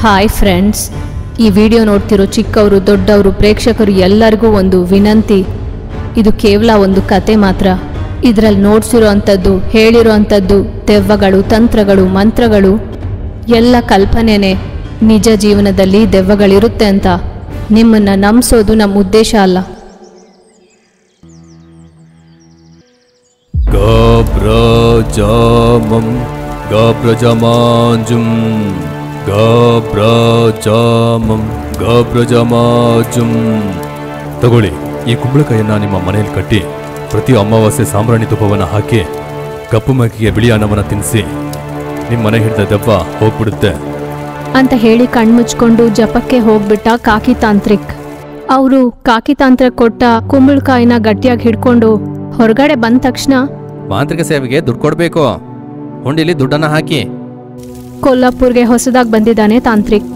Hi friends, ಈ video ನೋಡ್ತಿರೋ ಚಿಕ್ಕವರು ದೊಡ್ಡವರು ಪ್ರೇಕ್ಷಕರು ಎಲ್ಲರಿಗೂ ಒಂದು ವಿನಂತಿ. ಇದು ಕೇವಲ ಒಂದು ಕತೆ ಮಾತ್ರ. ಇದರಲ್ಲಿ ನೋಡ್ಸಿರೋ ಅಂಥದ್ದು, ಹೇಳಿರೋ ಅಂಥದ್ದು ದೆವ್ವಗಳು, ತಂತ್ರಗಳು, ಮಂತ್ರಗಳು ಎಲ್ಲ ಕಲ್ಪನೆನೇ. ನಿಜ ಜೀವನದಲ್ಲಿ ದೆವ್ವಗಳಿರುತ್ತೆ ಅಂತ ನಿಮ್ಮನ್ನು ನಂಬಿಸೋದು ನಮ್ಮ ಉದ್ದೇಶ ಅಲ್ಲ. ಗಬ್ರಜಮಂ ಗಬ್ರಜಮಾಂಜುಂ ಗಬ್ರಜಮಂ ಗಬ್ರಜಮಾಜುಂ. ತಗೊಳ್ಳಿ, ಈ ಕುಂಬಳಕಾಯಿಯನ್ನ ನಿಮ್ಮ ಮನೆಯಲ್ಲಿ ಕಟ್ಟಿ ಪ್ರತಿ ಅಮಾವಾಸ್ಯೆ ಸಾಂಬ್ರಾಣಿ ತುಪ್ಪವನ್ನು ಹಾಕಿ ಕಪ್ಪು ಮಗ್ಗಿಗೆ ಬಿಳಿ ಅನ್ನವನ್ನು ತಿನ್ನಿಸಿ ನಿಮ್ಮ ಮನೆ ಹಿಡಿದ ದೆವ್ವ ಹೋಗ್ಬಿಡುತ್ತೆ ಅಂತ ಹೇಳಿ ಕಣ್ಮುಚ್ಕೊಂಡು ಜಪಕ್ಕೆ ಹೋಗ್ಬಿಟ್ಟ ಕಾಕಿ ತಾಂತ್ರಿಕ್. ಅವರು ಕಾಕಿ ತಾಂತ್ರಿಕ್ ಕೊಟ್ಟ ಕುಂಬಳಕಾಯಿನ ಗಟ್ಟಿಯಾಗಿ ಹಿಡ್ಕೊಂಡು ಹೊರಗಡೆ ಬಂದ ತಕ್ಷಣ, ಮಾಂತ್ರಿಕ ಸೇವೆಗೆ ದುಡ್ಡು ಕೊಡಬೇಕು, ಹುಂಡಿಲಿ ದುಡ್ಡನ್ನು ಹಾಕಿ. ಕೊಲ್ಲಾಪುರ್ಗೆ ಹೊಸದಾಗಿ ಬಂದಿದ್ದಾನೆ ತಾಂತ್ರಿಕ್.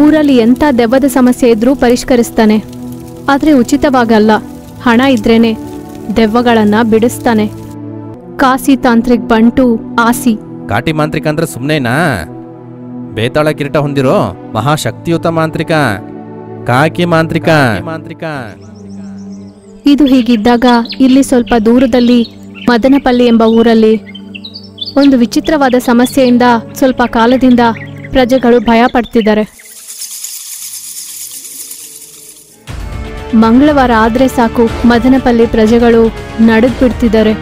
ಊರಲ್ಲಿ ಎಂಥ ದೆವ್ವದ ಸಮಸ್ಯೆ ಇದ್ರೂ ಪರಿಷ್ಕರಿಸ್ತಾನೆ. ಆದರೆ ಉಚಿತವಾಗಲ್ಲ, ಹಣ ಇದ್ರೇನೆ ದೆವ್ವಗಳನ್ನ ಬಿಡಿಸ್ತಾನೆ. ಕಾಸಿ ತಾಂತ್ರಿಕ್ ಬಂಟು ಆಸಿ. ಕಾಟಿ ಮಾಂತ್ರಿಕ ಅಂದ್ರೆ ಸುಮ್ಮನೆನಾ? ಬೇತಾಳ ಕಿರೀಟ ಹೊಂದಿರೋ ಮಹಾಶಕ್ತಿಯುತ ಮಾಂತ್ರಿಕ ಕಾಕಿ ಮಾಂತ್ರಿಕ. ಇದು ಹೀಗಿದ್ದಾಗ ಇಲ್ಲಿ ಸ್ವಲ್ಪ ದೂರದಲ್ಲಿ ಮದನಪಲ್ಲಿ ಎಂಬ ಊರಲ್ಲಿ ಒಂದು ವಿಚಿತ್ರವಾದ ಸಮಸ್ಯೆಯಿಂದ ಸ್ವಲ್ಪ ಕಾಲದಿಂದ ಪ್ರಜೆಗಳು ಭಯ ಪಡ್ತಿದ್ದಾರೆ. ಮಂಗಳವಾರ ಆದ್ರೆ ಸಾಕು ಮದನಪಲ್ಲಿ ಪ್ರಜೆಗಳು ನಡುಗ್ಬಿಡ್ತಿದ್ದಾರೆ.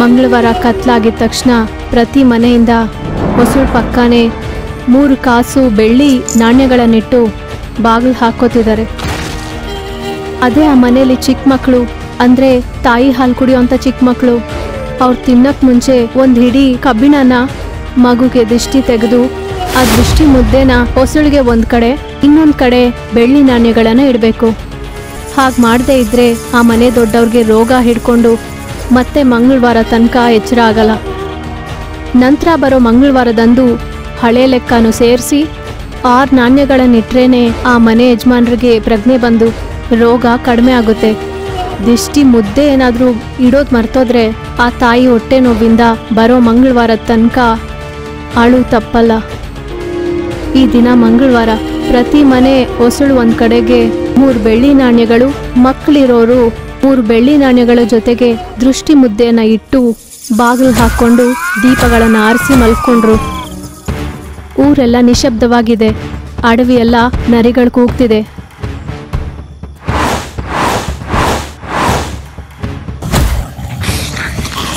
ಮಂಗಳವಾರ ಕತ್ಲಾಗಿದ ತಕ್ಷಣ ಪ್ರತಿ ಮನೆಯಿಂದ ಹೊಸಳು ಪಕ್ಕನೆ 3 ಕಾಸು ಬೆಳ್ಳಿ ನಾಣ್ಯಗಳನ್ನಿಟ್ಟು ಬಾಗಿಲು ಹಾಕೋತಿದ್ದಾರೆ. ಅದೇ ಆ ಮನೆಯಲ್ಲಿ ಚಿಕ್ಕ ಮಕ್ಕಳು, ಅಂದ್ರೆ ತಾಯಿ ಹಾಲು ಕುಡಿಯೋಂಥ ಚಿಕ್ಕ ಮಕ್ಕಳು, ಅವ್ರು ತಿನ್ನಕ್ ಮುಂಚೆ ಒಂದು ಹಿಡಿ ಕಬ್ಬಿಣನ ಮಗುಗೆ ದಿಷ್ಟಿ ತೆಗೆದು ಆ ದಿಷ್ಟಿ ಮುದ್ದೆನ ಹೊಸಳಿಗೆ ಒಂದ್ ಕಡೆ, ಇನ್ನೊಂದ್ ಕಡೆ ಬೆಳ್ಳಿ ನಾಣ್ಯಗಳನ್ನ ಇಡಬೇಕು. ಹಾಗೆ ಮಾಡದೇ ಇದ್ರೆ ಆ ಮನೆ ದೊಡ್ಡವ್ರಿಗೆ ರೋಗ ಹಿಡ್ಕೊಂಡು ಮತ್ತೆ ಮಂಗಳವಾರ ತನಕ ಎಚ್ಚರ ಆಗಲ್ಲ. ನಂತರ ಬರೋ ಮಂಗಳವಾರದಂದು ಹಳೆ ಲೆಕ್ಕನು ಸೇರಿಸಿ 6 ನಾಣ್ಯಗಳನ್ನಿಟ್ರೇನೆ ಆ ಮನೆ ಯಜಮಾನ್ರಿಗೆ ಪ್ರಜ್ಞೆ ಬಂದು ರೋಗ ಕಡಿಮೆ ಆಗುತ್ತೆ. ದಿಷ್ಟಿ ಮುದ್ದೆ ಏನಾದರೂ ಇಡೋದು ಮರ್ತೋದ್ರೆ ಆ ತಾಯಿ ಹೊಟ್ಟೆ ನೋವಿಂದ ಬರೋ ಮಂಗಳವಾರದ ತನಕ ಅಳು ತಪ್ಪಲ್ಲ. ಈ ದಿನ ಮಂಗಳವಾರ ಪ್ರತಿ ಮನೆ ಹೊಸಳು ಒಂದ್ ಕಡೆಗೆ 3 ಬೆಳ್ಳಿ ನಾಣ್ಯಗಳು, ಮಕ್ಕಳಿರೋರು 3 ಬೆಳ್ಳಿ ನಾಣ್ಯಗಳ ಜೊತೆಗೆ ದೃಷ್ಟಿ ಮುದ್ದೆಯನ್ನ ಇಟ್ಟು ಬಾಗಿಲು ಹಾಕೊಂಡು ದೀಪಗಳನ್ನು ಆರಿಸಿ ಮಲ್ಕೊಂಡ್ರು. ಊರೆಲ್ಲ ನಿಶಬ್ದವಾಗಿದೆ. ಅಡವಿಯೆಲ್ಲ ನರಿಗಳು ಕೂಗ್ತಿದೆ.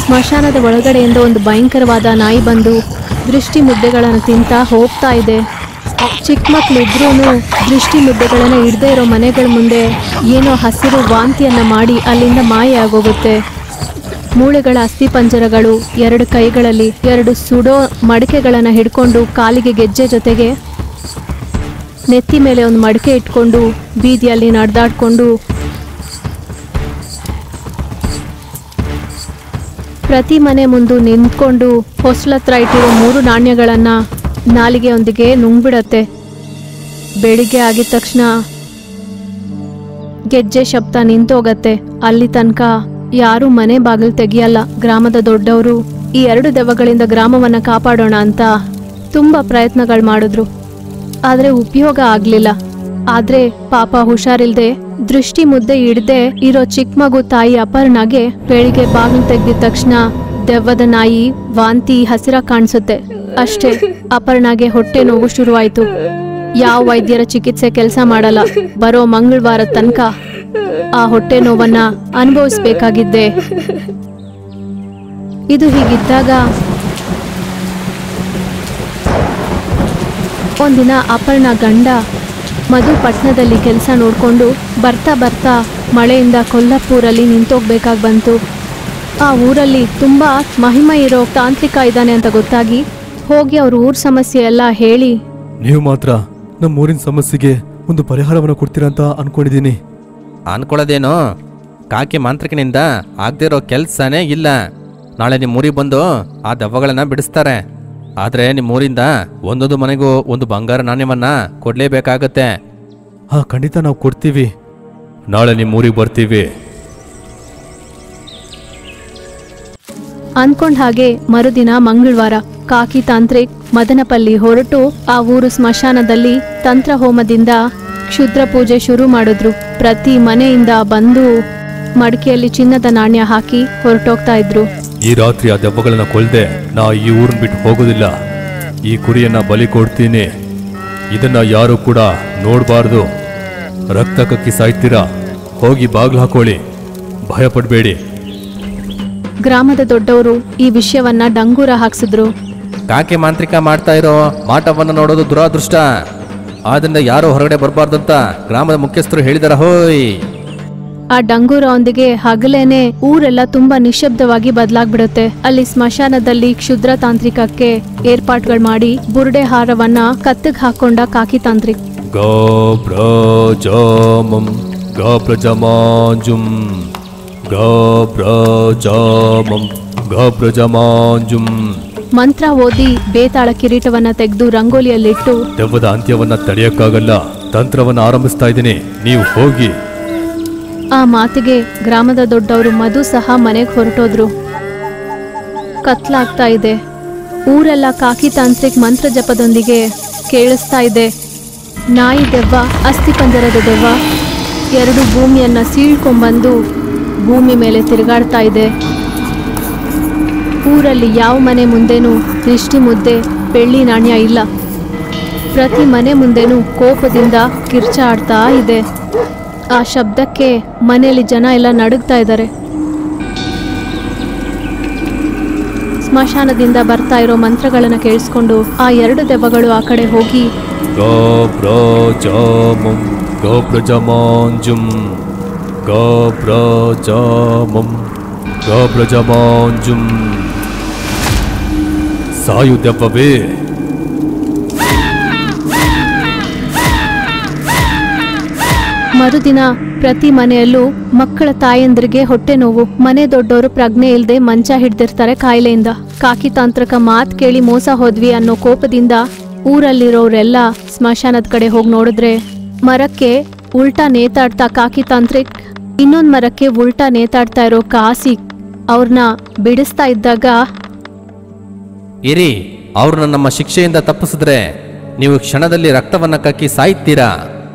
ಸ್ಮಶಾನದ ಒಳಗಡೆಯಿಂದ ಒಂದು ಭಯಂಕರವಾದ ನಾಯಿ ಬಂದು ದೃಷ್ಟಿ ಮುದ್ದೆಗಳನ್ನು ತಿಂತ ಹೋಗ್ತಾ ಇದೆ. ಚಿಕ್ಕ ಮಕ್ಕಳಿದ್ರೂ ದೃಷ್ಟಿ ಮುದ್ದೆಗಳನ್ನು ಇಡದೇ ಇರೋ ಮನೆಗಳ ಮುಂದೆ ಏನೋ ಹಸಿರು ವಾಂತಿಯನ್ನ ಮಾಡಿ ಅಲ್ಲಿಂದ ಮಾಯ ಆಗೋಗುತ್ತೆ. ಮೂಳೆಗಳ ಅಸ್ಥಿಪಂಜರಗಳು 2 ಕೈಗಳಲ್ಲಿ 2 ಸುಡೋ ಮಡಿಕೆಗಳನ್ನು ಹಿಡ್ಕೊಂಡು ಕಾಲಿಗೆ ಗೆಜ್ಜೆ ಜೊತೆಗೆ ನೆತ್ತಿ ಮೇಲೆ ಒಂದು ಮಡಿಕೆ ಇಟ್ಕೊಂಡು ಬೀದಿಯಲ್ಲಿ ನಡೆದಾಡ್ಕೊಂಡು ಪ್ರತಿ ಮನೆ ಮುಂದೆ ನಿಂತ್ಕೊಂಡು ಹೊಸ್ಲತ್ರ ಇಟ್ಟಿರೋ 3 ನಾಣ್ಯಗಳನ್ನು ನಾಲಿಗೆಯೊಂದಿಗೆ ನುಂಗ್ಬಿಡತ್ತೆ. ಬೆಳಿಗ್ಗೆ ಆಗಿದ ತಕ್ಷಣ ಗೆಜ್ಜೆ ಶಬ್ದ ನಿಂತೋಗತ್ತೆ. ಅಲ್ಲಿ ತನಕ ಯಾರೂ ಮನೆ ಬಾಗಿಲು ತೆಗಿಯಲ್ಲ. ಗ್ರಾಮದ ದೊಡ್ಡವರು ಈ 2 ದೆವ್ವಗಳಿಂದ ಗ್ರಾಮವನ್ನ ಕಾಪಾಡೋಣ ಅಂತ ತುಂಬಾ ಪ್ರಯತ್ನಗಳು ಮಾಡಿದ್ರು. ಆದ್ರೆ ಉಪಯೋಗ ಆಗ್ಲಿಲ್ಲ. ಆದ್ರೆ ಪಾಪ ಹುಷಾರಿಲ್ದೆ ದೃಷ್ಟಿ ಮುದ್ದೆ ಇಡದೆ ಇರೋ ಚಿಕ್ಕ ಮಗು ತಾಯಿ ಅಪರ್ಣಾಗೆ ಬೆಳಿಗ್ಗೆ ಬಾಗಿಲು ತೆಗ್ದಿದ ತಕ್ಷಣ ದೆವ್ವದ ನಾಯಿ ವಾಂತಿ ಹಸಿರ ಕಾಣಿಸುತ್ತೆ. ಅಷ್ಟೇ, ಅಪರ್ಣಾಗೆ ಹೊಟ್ಟೆ ನೋವು ಶುರುವಾಯ್ತು. ಯಾವ ವೈದ್ಯರ ಚಿಕಿತ್ಸೆ ಕೆಲಸ ಮಾಡಲ್ಲ. ಬರೋ ಮಂಗಳವಾರ ತನಕ ಆ ಹೊಟ್ಟೆ ನೋವನ್ನ ಅನುಭವಿಸ್ಬೇಕಾಗಿದ್ದೆ. ಇದು ಹೀಗಿದ್ದಾಗ ಒಂದಿನ ಅಪರ್ಣಾ ಗಂಡ ಮಧು ಪಟ್ಟಣದಲ್ಲಿ ಕೆಲಸ ನೋಡ್ಕೊಂಡು ಬರ್ತಾ ಬರ್ತಾ ಮಳೆಯಿಂದ ಕೊಲ್ಲಾಪುರಲ್ಲಿ ನಿಂತೋಗ್ಬೇಕಾಗಿ ಬಂತು. ಆ ಊರಲ್ಲಿ ತುಂಬಾ ಮಹಿಮೆ ಇರೋ ತಾಂತ್ರಿಕ ಇದ್ದಾನೆ ಅಂತ ಗೊತ್ತಾಗಿ ಹೋಗಿ ಅವ್ರ ಊರ್ ಸಮಸ್ಯೆ ಎಲ್ಲ ಹೇಳಿ, ನೀವು ಮಾತ್ರ ನಮ್ಮ ಊರಿನ ಸಮಸ್ಯೆಗೆ ಒಂದು ಪರಿಹಾರವನ್ನು ಕೊಡ್ತೀರಾ ಅಂತ ಅನ್ಕೊಂಡಿದ್ದೀನಿ. ಅನ್ಕೊಳ್ಳೋದೇನು, ಕಾಕಿ ಮಾಂತ್ರಿಕನಿಂದ ಆಗದೆ ಇರೋ ಕೆಲಸನೇ ಇಲ್ಲ. ನಾಳೆ ನಿಮ್ಮ ಊರಿಗೆ ಬಂದು ಆ ದೆವ್ವಗಳನ್ನ ಬಿಡಿಸ್ತಾರೆ. ಆದ್ರೆ ನಿಮ್ಮ ಊರಿಂದ ಒಂದೊಂದು ಮನೆಗೂ ಒಂದು ಬಂಗಾರ ನಾಣ್ಯವನ್ನ ಕೊಡ್ಲೇಬೇಕಾಗತ್ತೆ. ಹಾ, ಖಂಡಿತ ನಾವು ಕೊಡ್ತೀವಿ. ನಾಳೆ ನಿಮ್ಮ ಊರಿಗೆ ಬರ್ತೀವಿ ಅನ್ಕೊಂಡ್ ಹಾಗೆ ಮರುದಿನ ಮಂಗಳವಾರ ಕಾಕಿ ತಾಂತ್ರಿಕ್ ಮದನಪಲ್ಲಿ ಹೊರಟು ಆ ಊರು ಸ್ಮಶಾನದಲ್ಲಿ ತಂತ್ರ ಹೋಮದಿಂದ ಕ್ಷುದ್ರ ಪೂಜೆ ಶುರು ಮಾಡಿದ್ರು. ಪ್ರತಿ ಮನೆಯಿಂದ ಬಂದು ಮಡಿಕೆಯಲ್ಲಿ ಚಿನ್ನದ ನಾಣ್ಯ ಹಾಕಿ ಹೊರಟೋಗ್ತಾ ಇದ್ರು. ಈ ರಾತ್ರಿ ಆ ದೆವ್ವಗಳನ್ನ ಕೊಲ್ದೆ ನಾ ಈ ಊರನ್ನ ಬಿಟ್ಟು ಹೋಗೋದಿಲ್ಲ. ಈ ಕುರಿಯನ್ನ ಬಲಿ ಕೊಡ್ತೀನಿ. ಇದನ್ನ ಯಾರು ಕೂಡ ನೋಡಬಾರ್ದು. ರಕ್ತ ಕಕ್ಕಿ ಸಾಯ್ತೀರಾ, ಹೋಗಿ ಬಾಗ್ಲು ಹಾಕೊಳ್ಳಿ, ಭಯ ಪಡಬೇಡಿ. ಗ್ರಾಮದ ದೊಡ್ಡವರು ಈ ವಿಷಯವನ್ನ ಡಂಗೂರ ಹಾಕ್ಸಿದ್ರು. ಕಾಕಿ ಮಾಂತ್ರಿಕ ಮಾಡ್ತಾ ಇರೋ ಮಾಟವನ್ನು ನೋಡೋದು ದುರಾದೃಷ್ಟ. ಆದ್ರಿಂದ ಯಾರು ಹೊರಗಡೆ ಬರಬಾರ್ದಂತ ಗ್ರಾಮದ ಮುಖ್ಯಸ್ಥರು ಹೇಳಿದಾರ. ಹೋಯ್. ಆ ಡಂಗೂರೊಂದಿಗೆ ಹಗಲೇನೆ ಊರೆಲ್ಲ ತುಂಬಾ ನಿಶಬ್ದವಾಗಿ ಬದಲಾಗ್ಬಿಡುತ್ತೆ. ಅಲ್ಲಿ ಸ್ಮಶಾನದಲ್ಲಿ ಕ್ಷುದ್ರ ತಾಂತ್ರಿಕಕ್ಕೆ ಏರ್ಪಾಟ್ಗಳು ಮಾಡಿ ಬುರುಡೆ ಹಾರವನ್ನ ಕತ್ತಿಗೆ ಹಾಕೊಂಡ ಕಾಕಿ ತಾಂತ್ರಿಕ್. ಗಾ ಪ್ರಜಾಮಂ ಗಾ ಪ್ರಜಮಾಂಜುಂ ಗಾ ಪ್ರಜಾಮಂ ಗಾ ಪ್ರಜಮಾಂಜುಂ ಮಂತ್ರ ಓದಿ ಬೇತಾಳ ಕಿರೀಟವನ್ನ ತೆಗೆದು ರಂಗೋಲಿಯಲ್ಲಿಟ್ಟು, ದೆವ್ವದ ಅಂತ್ಯವನ್ನ ತಡೆಯಕ್ಕಾಗಲ್ಲ, ತಂತ್ರವನ್ನ ಆರಂಭಿಸ್ತಾ ಇದ್ದೀನಿ, ನೀವು ಹೋಗಿ. ಆ ಮಾತಿಗೆ ಗ್ರಾಮದ ದೊಡ್ಡವರು ಮಧು ಸಹ ಮನೆಗೆ ಹೊರಟೋದ್ರು. ಕತ್ಲಾಗ್ತಾ ಇದೆ. ಊರೆಲ್ಲ ಕಾಕಿ ತಾಂತ್ರಿಕ್ ಮಂತ್ರ ಜಪದೊಂದಿಗೆ ಕೇಳಿಸ್ತಾ ಇದೆ. ನಾಯಿ ದೆವ್ವ, ಅಸ್ಥಿಪಂಜರದ ದೆವ್ವ ಎರಡು ಭೂಮಿಯನ್ನ ಸೀಳ್ಕೊಂಡ್ಬಂದು ಭೂಮಿ ಮೇಲೆ ತಿರುಗಾಡ್ತಾ ಇದೆ. ಊರಲ್ಲಿ ಯಾವ ಮನೆ ಮುಂದೆನೂ ದೃಷ್ಟಿ ಮುದ್ದೆ ಬೆಳ್ಳಿ ನಾಣ್ಯ ಇಲ್ಲ. ಪ್ರತಿ ಮನೆ ಮುಂದೆನೂ ಕೋಪದಿಂದ ಕಿರ್ಚಾಡ್ತಾ ಇದೆ. ಆ ಶಬ್ದಕ್ಕೆ ಮನೆಯಲ್ಲಿ ಜನ ಎಲ್ಲ ನಡುಗ್ತಾ ಇದ್ದಾರೆ. ಸ್ಮಶಾನದಿಂದ ಬರ್ತಾ ಇರೋ ಮಂತ್ರಗಳನ್ನ ಕೇಳಿಸ್ಕೊಂಡು ಆ ಎರಡು ದೆವ್ವಗಳು ಆ ಕಡೆ ಹೋಗಿ, ಗಾ ಪ್ರಜಾಮಂ ಗಾ ಪ್ರಜಮಾಂಜುಂ ಗಾ ಪ್ರಜಾಮಂ ಗಾ ಪ್ರಜಮಾಂಜುಂ ಸಾಯು ದೆವ್ವವೇ. ಮರುದಿನ ಪ್ರತಿ ಮನೆಯಲ್ಲೂ ಮಕ್ಕಳ ತಾಯಂದ್ರಿಗೆ ಹೊಟ್ಟೆ ನೋವು. ಮನೆ ದೊಡ್ಡವರು ಪ್ರಜ್ಞೆ ಇಲ್ಲದೆ ಮಂಚ ಹಿಡ್ದಿರ್ತಾರೆ ಕಾಯಿಲೆಯಿಂದ. ಕಾಕಿ ತಾಂತ್ರಿಕ ಮಾತ್ ಕೇಳಿ ಮೋಸ ಹೋದ್ವಿ ಅನ್ನೋ ಕೋಪದಿಂದ ಊರಲ್ಲಿರೋರೆಲ್ಲ ಸ್ಮಶಾನದ ಕಡೆ ಹೋಗಿ ನೋಡಿದ್ರೆ ಮರಕ್ಕೆ ಉಲ್ಟಾ ನೇತಾಡ್ತಾ ಕಾಕಿ ತಾಂತ್ರಿಕ್, ಇನ್ನೊಂದ್ ಮರಕ್ಕೆ ಉಲ್ಟಾ ನೇತಾಡ್ತಾ ಇರೋ ಕಾಸಿ ಅವ್ರನ್ನ ಬಿಡಿಸ್ತಾ ಇದ್ದಾಗ, ಇರಿ, ಅವ್ರನ್ನ ನಮ್ಮ ಶಿಕ್ಷೆಯಿಂದ ತಪ್ಪಿಸಿದ್ರೆ ನೀವು ಕ್ಷಣದಲ್ಲಿ ರಕ್ತವನ್ನ ಕಕ್ಕಿ ಸಾಯ್ತೀರಾ.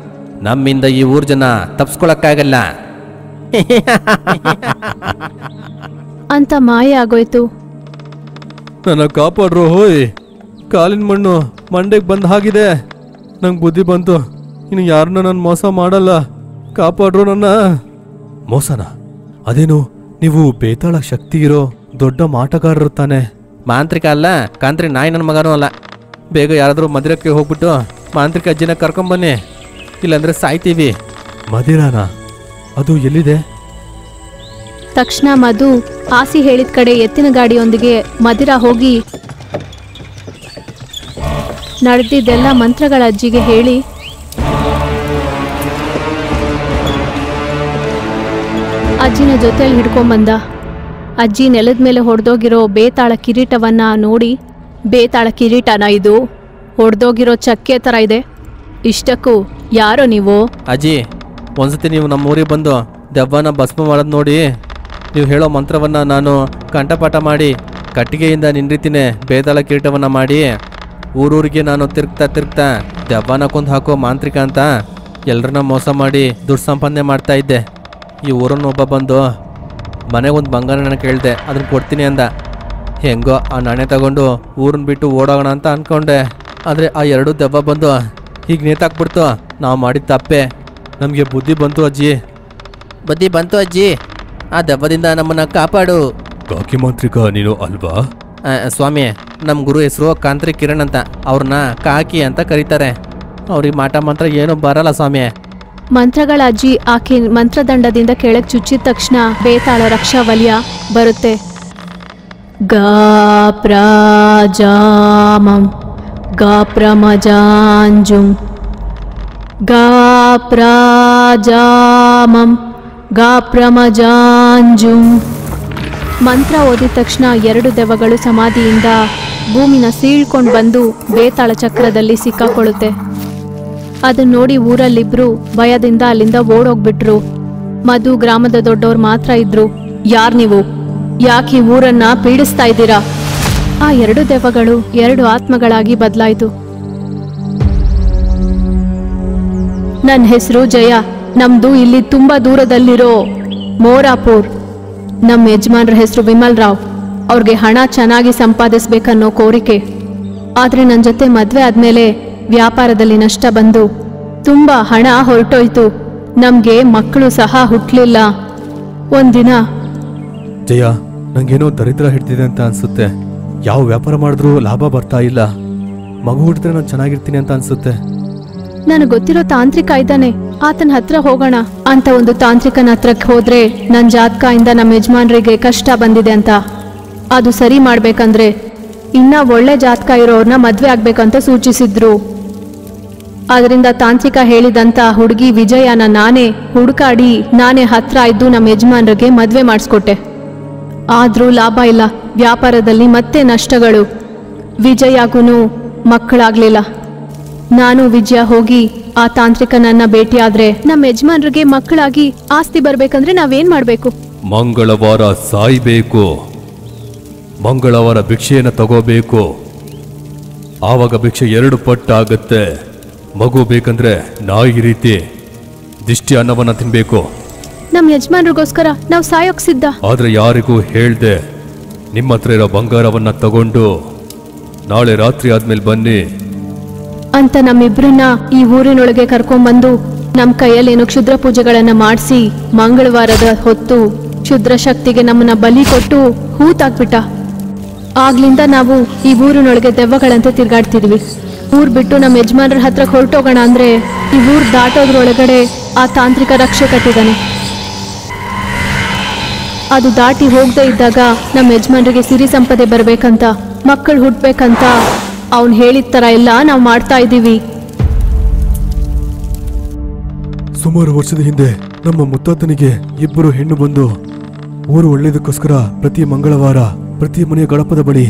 ನಮ್ಮಿಂದ ಈ ಊರ್ ಜನ ತಪ್ಸ್ಕೊಳಕ್ಕಾಗಲ್ಲ ಅಂತ ಮಾಯ ಆಗೋಯ್ತು. ನನ್ನ ಕಾಪಾಡ್ರು. ಹೋಯ್, ಕಾಲಿನ ಮಣ್ಣು ಮಂಡೆಗೆ ಬಂದ ಹಾಗಿದೆ. ನಂಗೆ ಬುದ್ಧಿ ಬಂತು. ಇನ್ನು ಯಾರನ್ನ ನಾನು ಮೋಸ ಮಾಡಲ್ಲ. ಕಾಪಾಡ್ರು ನನ್ನ. ಮೋಸನ? ಅದೇನು, ನೀವು ಬೇತಾಳ ಶಕ್ತಿ ಇರೋ ದೊಡ್ಡ ಮಾಟಗಾರರು ತಾನೆ? ಮಾಂತ್ರಿಕ ಅಲ್ಲ, ಕಾಂತ್ರಿ ನಾಯಿ ನನ್ನ ಮಗನೂ ಅಲ್ಲ. ಬೇಗ ಯಾರಾದರೂ ಮದಿರಕ್ಕೆ ಹೋಗ್ಬಿಟ್ಟು ಮಾಂತ್ರಿಕ ಅಜ್ಜಿನ ಕರ್ಕೊಂಬನ್ನಿ, ಇಲ್ಲಾಂದ್ರೆ ಸಾಯ್ತೀವಿ. ಮದಿರಾನ? ಅದು ಎಲ್ಲಿದೆ? ತಕ್ಷಣ ಮಧು ಆಸಿ ಹೇಳಿದ ಕಡೆ ಎತ್ತಿನ ಗಾಡಿಯೊಂದಿಗೆ ಮದಿರ ಹೋಗಿ ನಡೆದಿದ್ದೆಲ್ಲ ಮಂತ್ರಗಳ ಅಜ್ಜಿಗೆ ಹೇಳಿ, ಅಜ್ಜಿನ ಜೊತೆಯಲ್ಲಿ ಹಿಡ್ಕೊಂಬಂದ. ಅಜ್ಜಿ ನೆಲದ ಮೇಲೆ ಹೊಡೆದೋಗಿರೋ ಬೇತಾಳ ಕಿರೀಟವನ್ನ ನೋಡಿ, ಬೇತಾಳ ಕಿರೀಟನ ಇದು? ಹೊಡೆದೋಗಿರೋ ಚಕ್ಕೆ ಥರ ಇದೆ. ಇಷ್ಟಕ್ಕೂ ಯಾರೋ ನೀವು? ಅಜ್ಜಿ, ಒಂದ್ಸತಿ ನೀವು ನಮ್ಮ ಊರಿಗೆ ಬಂದು ದೆವ್ವನ ಭಸ್ಮ ಮಾಡೋದು ನೋಡಿ. ನೀವು ಹೇಳೋ ಮಂತ್ರವನ್ನು ನಾನು ಕಂಠಪಾಠ ಮಾಡಿ ಕಟ್ಟಿಗೆಯಿಂದ ನಿಂದಿರ್ತೀನಿ. ಬೇತಾಳ ಕಿರೀಟವನ್ನು ಮಾಡಿ ಊರೂರಿಗೆ ನಾನು ತಿರುಗ್ತಾ ದೆವ್ವನ ಕೊಂದು ಹಾಕೋ ಮಾಂತ್ರಿಕ ಅಂತ ಎಲ್ಲರನ್ನ ಮೋಸ ಮಾಡಿ ದುಡ್ಡು ಸಂಪಾದನೆ ಮಾಡ್ತಾ ಇದ್ದೆ. ಈ ಊರನ್ನು ಒಬ್ಬ ಬಂದು ಮನೆಗೆ ಒಂದು ಬಂಗಾರ ನಾನು ಕೇಳಿದೆ, ಅದನ್ನು ಕೊಡ್ತೀನಿ ಅಂದ. ಹೆಂಗೋ ಆ ನಾಣ್ಯ ತಗೊಂಡು ಊರನ್ನ ಬಿಟ್ಟು ಓಡೋಗೋಣ ಅಂತ ಅಂದ್ಕೊಂಡೆ. ಆದರೆ ಆ ಎರಡು ದೆವ್ವ ಬಂದು ಹೀಗೆ ನೇತಾಕ್ಬಿಡ್ತು. ನಾವು ಮಾಡಿದ ತಪ್ಪೆ. ನಮಗೆ ಬುದ್ಧಿ ಬಂತು ಅಜ್ಜಿ. ಬುದ್ಧಿ ಬಂತು ಅಜ್ಜಿ. ಆ ದೆವ್ವದಿಂದ ನಮ್ಮನ್ನು ಕಾಪಾಡು. ಕಾಕಿ ಮಾಂತ್ರಿಕ ನೀನು ಅಲ್ವಾ? ಸ್ವಾಮಿ, ನಮ್ಮ ಗುರು ಹೆಸರು ಕಾಂತ್ರಿ ಕಿರಣ್ ಅಂತ. ಅವ್ರನ್ನ ಕಾಕಿ ಅಂತ ಕರೀತಾರೆ. ಅವ್ರಿಗೆ ಮಾಟ ಮಂತ್ರ ಏನೂ ಬರಲ್ಲ ಸ್ವಾಮಿ. ಮಂತ್ರಗಳ ಅಜ್ಜಿ ಆಕೆ ಮಂತ್ರದಂಡದಿಂದ ಕೆಳಗೆ ಚುಚ್ಚಿದ ತಕ್ಷಣ ಬೇತಾಳ ರಕ್ಷಾ ವಲಯ ಬರುತ್ತೆ. ಗಾ ಪ್ರಾಜಾಮಂ ಗಾ ಪ್ರಮಜಾಂಜುಂ ಗಾ ಪ್ರಾಜಾಮಂ ಗಾ ಪ್ರಮಜಾಂಜುಂ. ಮಂತ್ರ ಓದಿದ ತಕ್ಷಣ ಎರಡು ದೆವ್ವಗಳು ಸಮಾಧಿಯಿಂದ ಭೂಮಿನ ಸೀಳ್ಕೊಂಡು ಬಂದು ಬೇತಾಳ ಚಕ್ರದಲ್ಲಿ ಸಿಕ್ಕಾಕೊಳ್ಳುತ್ತೆ. ಅದನ್ನ ನೋಡಿ ಊರಲ್ಲಿಬ್ರು ಭಯದಿಂದ ಅಲ್ಲಿಂದ ಓಡೋಗ್ಬಿಟ್ರು. ಮಧು ಗ್ರಾಮದ ದೊಡ್ಡವ್ರು ಮಾತ್ರ ಇದ್ರು. ಯಾರ್ ನೀವು? ಯಾಕೆ ಈ ಊರನ್ನ ಪೀಡಿಸ್ತಾ ಇದ್ದೀರಾ? ಆ 2 ದೆವ್ವಗಳು 2 ಆತ್ಮಗಳಾಗಿ ಬದಲಾಯಿತು. ನನ್ನ ಹೆಸರು ಜಯ. ನಮ್ದು ಇಲ್ಲಿ ತುಂಬಾ ದೂರದಲ್ಲಿರೋ ಮೋರಾಪುರ್. ನಮ್ಮ ಯಜಮಾನ್ರ ಹೆಸರು ವಿಮಲ್ ರಾವ್. ಅವ್ರಿಗೆ ಹಣ ಚೆನ್ನಾಗಿ ಸಂಪಾದಿಸ್ಬೇಕನ್ನೋ ಕೋರಿಕೆ. ಆದ್ರೆ ನನ್ನ ಜೊತೆ ಮದ್ವೆ ಆದ್ಮೇಲೆ ವ್ಯಾಪಾರದಲ್ಲಿ ನಷ್ಟ ಬಂದು ತುಂಬಾ ಹಣ ಹೊರಟೋಯ್ತು. ನಮ್ಗೆ ಮಕ್ಕಳು ಸಹ ಹುಟ್ಲಿಲ್ಲ. ಒಂದಿನ ಜಯ, ನಂಗೇನೋ ದರಿದ್ರ ಹಿಡ್ತಿದೆ ಅಂತ ಅನ್ಸುತ್ತೆ. ಯಾವ ವ್ಯಾಪಾರ ಮಾಡಿದ್ರೂ ಲಾಭ ಬರ್ತಾ ಇಲ್ಲ. ಮಗು ಹುಟ್ಟಿದ್ರೆ ನಾನು ಚೆನ್ನಾಗಿರ್ತೀನಿ ಅಂತ ಅನ್ಸುತ್ತೆ. ನನಗೆ ಗೊತ್ತಿರೋ ತಾಂತ್ರಿಕ ಇದ್ದಾನೆ, ಆತನ ಹತ್ರ ಹೋಗೋಣ ಅಂತ ಒಂದು ತಾಂತ್ರಿಕನ ಹತ್ರಕ್ಕೆ ಹೋದ್ರೆ ನನ್ನ ಜಾತಕದಿಂದ ನಮ್ಮ ಯಜಮಾನ್ರಿಗೆ ಕಷ್ಟ ಬಂದಿದೆ ಅಂತ, ಅದು ಸರಿ ಮಾಡ್ಬೇಕಂದ್ರೆ ಇನ್ನ ಒಳ್ಳೆ ಜಾತಕ ಇರೋರ್ನ ಮದ್ವೆ ಆಗ್ಬೇಕಂತ ಸೂಚಿಸಿದ್ರು. ಅದರಿಂದ ತಾಂತ್ರಿಕ ಹೇಳಿದಂತ ಹುಡುಗಿ ವಿಜಯನ ನಾನೇ ಹುಡುಕಾಡಿ ನಾನೇ ಹತ್ರ ಇದ್ದು ನಮ್ಮ ಯಜಮಾನ್ರಿಗೆ ಮದ್ವೆ ಮಾಡಿಸ್ಕೊಟ್ಟೆ. ಆದ್ರೂ ಲಾಭ ಇಲ್ಲ. ವ್ಯಾಪಾರದಲ್ಲಿ ಮತ್ತೆ ನಷ್ಟಗಳು. ವಿಜಯಗೂ ಮಕ್ಕಳಾಗ್ಲಿಲ್ಲ. ನಾನು ವಿಜಯ ಹೋಗಿ ಆ ತಾಂತ್ರಿಕನನ್ನ ಭೇಟಿಯಾದ್ರೆ ನಮ್ಮ ಯಜಮಾನ್ರಿಗೆ ಮಕ್ಕಳಾಗಿ ಆಸ್ತಿ ಬರ್ಬೇಕಂದ್ರೆ ನಾವೇನ್ ಮಾಡ್ಬೇಕು? ಮಂಗಳವಾರ ಸಾಯ್ಬೇಕು, ಮಂಗಳವಾರ ಭಿಕ್ಷೆಯನ್ನು ತಗೋಬೇಕು. ಆವಾಗ ಭಿಕ್ಷೆ 2 ಪಟ್ಟಾಗತ್ತೆ. ಮಗು ಬೇಕಂದ್ರೆ ನಾಯಿ ರೀತಿ ದಿಷ್ಟಿ ಅನ್ನವನ್ನ ತಿನ್ಬೇಕು. ನಮ್ಮ ಯಜಮಾನ್ರಿಗೋಸ್ಕರ ನಾವು ಸಾಯೋಕ್ ಸಿದ್ಧ. ಆದ್ರೆ ಯಾರಿಗೂ ಹೇಳ್ದೆ ನಿಮ್ಮ ಹತ್ರ ಇರೋ ಬಂಗಾರವನ್ನ ತಗೊಂಡು ನಾಳೆ ರಾತ್ರಿ ಆದ್ಮೇಲೆ ಬನ್ನಿ ಅಂತ ನಮ್ಮಿಬ್ರನ್ನ ಈ ಊರಿನೊಳಗೆ ಕರ್ಕೊಂಡ್ಬಂದು ನಮ್ಮ ಕೈಯಲ್ಲೇನೋ ಕ್ಷುದ್ರ ಪೂಜೆಗಳನ್ನ ಮಾಡಿಸಿ ಮಂಗಳವಾರದ ಹೊತ್ತು ಕ್ಷುದ್ರ ಶಕ್ತಿಗೆ ನಮ್ಮನ್ನ ಬಲಿ ಕೊಟ್ಟು ಹೂತಾಕ್ಬಿಟ್ಟ. ಆಗ್ಲಿಂದ ನಾವು ಈ ಊರಿನೊಳಗೆ ದೆವ್ವಗಳಂತೆ ತಿರ್ಗಾಡ್ತಿದ್ವಿ. ಊರ್ ಬಿಟ್ಟು ನಮ್ಮ ಯಜಮಾನ್ರ ಹತ್ರ ಹೊರಟೋಗೋಣ ಅಂದ್ರೆ ಈ ಊರ್ ದಾಟೋದ್ರೊಳಗಡೆ ಆ ತಾಂತ್ರಿಕ ರಕ್ಷೆ ಕಟ್ಟಿದ್ದಾನೆ. ಅದು ದಾಟಿ ಹೋಗದೆ ಇದ್ದಾಗ ನಮ್ಮ ಯಜಮಾನ್ರಿಗೆ ಸಿರಿ ಸಂಪದೆ ಬರ್ಬೇಕಂತ, ಮಕ್ಕಳು ಹುಟ್ಬೇಕಂತ ಅವನು ಹೇಳಿದ ತರ ಎಲ್ಲ ನಾವು ಮಾಡ್ತಾ ಇದ್ದೀವಿ. ಸುಮಾರು ವರ್ಷದ ಹಿಂದೆ ನಮ್ಮ ಮುತ್ತಾತನಿಗೆ 2 ಹೆಣ್ಣು ಬಂದು ಊರು ಒಳ್ಳೇದಕ್ಕೋಸ್ಕರ ಪ್ರತಿ ಮಂಗಳವಾರ ಪ್ರತಿ ಮನೆಯ ಗಡಪದ ಬಳಿ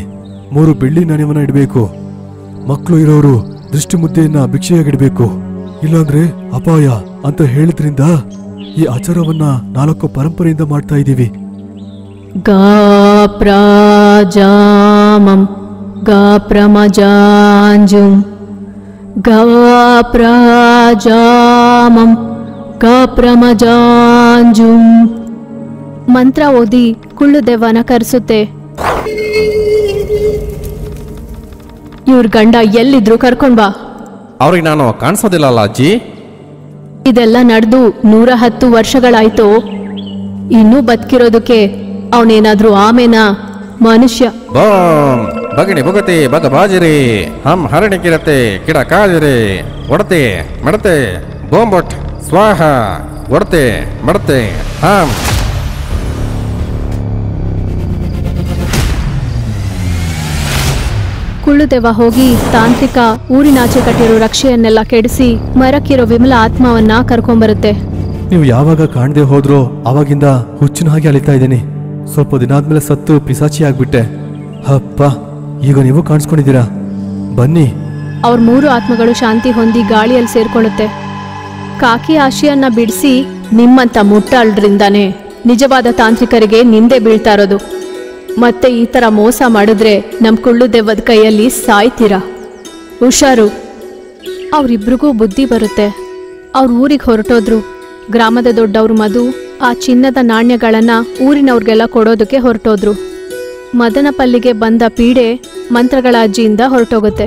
3 ಬೆಳ್ಳಿ ನಾಣ್ಯವನ್ನ ಇಡಬೇಕು. ಮಕ್ಕಳು ಇರೋರು ದೃಷ್ಟಿ ಮುದ್ದೆಯನ್ನ ಭಿಕ್ಷೆಯಾಗಿಡ್ಬೇಕು, ಇಲ್ಲಾಂದ್ರೆ ಅಪಾಯ ಅಂತ ಹೇಳಿದ್ರಿಂದ ಈ ಆಚಾರವನ್ನ 4 ಪರಂಪರೆಯಿಂದ ಮಾಡ್ತಾ ಇದ್ದೀವಿ. ಗಾಪ್ರಾಜಾಮಂ ಗಾಪ್ರಮಜಾಂಜುಂ ಗಾಪ್ರಾಜಾಮಂ ಗಾಪ್ರಮಜಾಂಜುಂ ಮಂತ್ರ ಓದಿ ಕುಳ್ಳು ದೆವ್ವನ ಕರೆಸುತ್ತೆ. ಇವ್ರ ಗಂಡ ಎಲ್ಲಿದ್ರು ಕರ್ಕೊಂಡ್ ಬಾ. ಅವ್ರಿಗೆ ನಾನು ಕಾಣಿಸೋದಿಲ್ಲಲ್ಲ ಅಜ್ಜಿ? ಇದೆಲ್ಲ ನಡೆದು 110 ವರ್ಷಗಳಾಯ್ತು. ಇನ್ನೂ ಬದುಕಿರೋದಕ್ಕೆ ಅವನೇನಾದ್ರೂ ಆಮೇನಾ ಮನುಷ್ಯ? ಬಾಮ್ ಬಗಣಿ ಬುಗತಿ ಬಗ ಬಾಜಿರಿ ಹಮ್ ಹರಣಿ ಕಿರತೆ ಕಿಡ ಕಾಜಿರಿ ಒಡತೆ ಮಡತೆ ಬೋಂಬೊಟ್ ಸ್ವಾಹ ಒಡತೆ ಮಡತೆ ಹಮ್. ಕುಳ್ಳುದೆವ್ವ ಹೋಗಿ ತಾಂತ್ರಿಕ ಊರಿನಾಚೆ ಕಟ್ಟಿರೋ ರಕ್ಷೆಯನ್ನೆಲ್ಲ ಕೆಡಿಸಿ ಮರಕ್ಕಿರೋ ವಿಮಲ ಆತ್ಮವನ್ನ ಕರ್ಕೊಂಬರುತ್ತೆ. ನೀವು ಯಾವಾಗ ಕಾಣದೆ ಹೋದ್ರೋ ಆವಾಗಿಂದ ಹುಚ್ಚಿನ ಹಾಗೆ ಅಲಿತಾ ಇದ್ದೀನಿ. ಸ್ವಲ್ಪ ದಿನ ಆದ್ಮೇಲೆ ಸತ್ತು ಪಿಸಾಚಿ ಆಗ್ಬಿಟ್ಟೆ. ಅಪ್ಪ, ಈಗ ನೀವು ಕಾಣಿಸ್ಕೊಂಡಿದ್ದೀರಾ, ಬನ್ನಿ. ಅವ್ರ 3 ಆತ್ಮಗಳು ಶಾಂತಿ ಹೊಂದಿ ಗಾಳಿಯಲ್ಲಿ ಸೇರ್ಕೊಳ್ಳುತ್ತೆ. ಕಾಕಿ ಆಶೆಯನ್ನ ಬಿಡಿಸಿ ನಿಮ್ಮಂತ ಮುಟ್ಟಾಳ್ರಿಂದಾನೆ ನಿಜವಾದ ತಾಂತ್ರಿಕರಿಗೆ ನಿಂದೆ ಬೀಳ್ತಾ ಇರೋದು. ಮತ್ತೆ ಈ ತರ ಮೋಸ ಮಾಡಿದ್ರೆ ನಮ್ ಕುಳ್ಳು ದೆವ್ವದ ಕೈಯಲ್ಲಿ ಸಾಯ್ತೀರಾ. ಹುಷಾರು. ಅವ್ರಿಬ್ರಿಗೂ ಬುದ್ಧಿ ಬರುತ್ತೆ. ಅವ್ರ ಊರಿಗೆ ಹೊರಟೋದ್ರು. ಗ್ರಾಮದ ದೊಡ್ಡವ್ರು ಮಧು ಆ ಚಿನ್ನದ ನಾಣ್ಯಗಳನ್ನ ಊರಿನವ್ರಿಗೆಲ್ಲ ಕೊಡೋದಕ್ಕೆ ಹೊರಟೋದ್ರು. ಮದನಪಲ್ಲಿಗೆ ಬಂದ ಪೀಡೆ ಮಂತ್ರಗಳ ಅಜ್ಜಿಯಿಂದ ಹೊರಟೋಗುತ್ತೆ.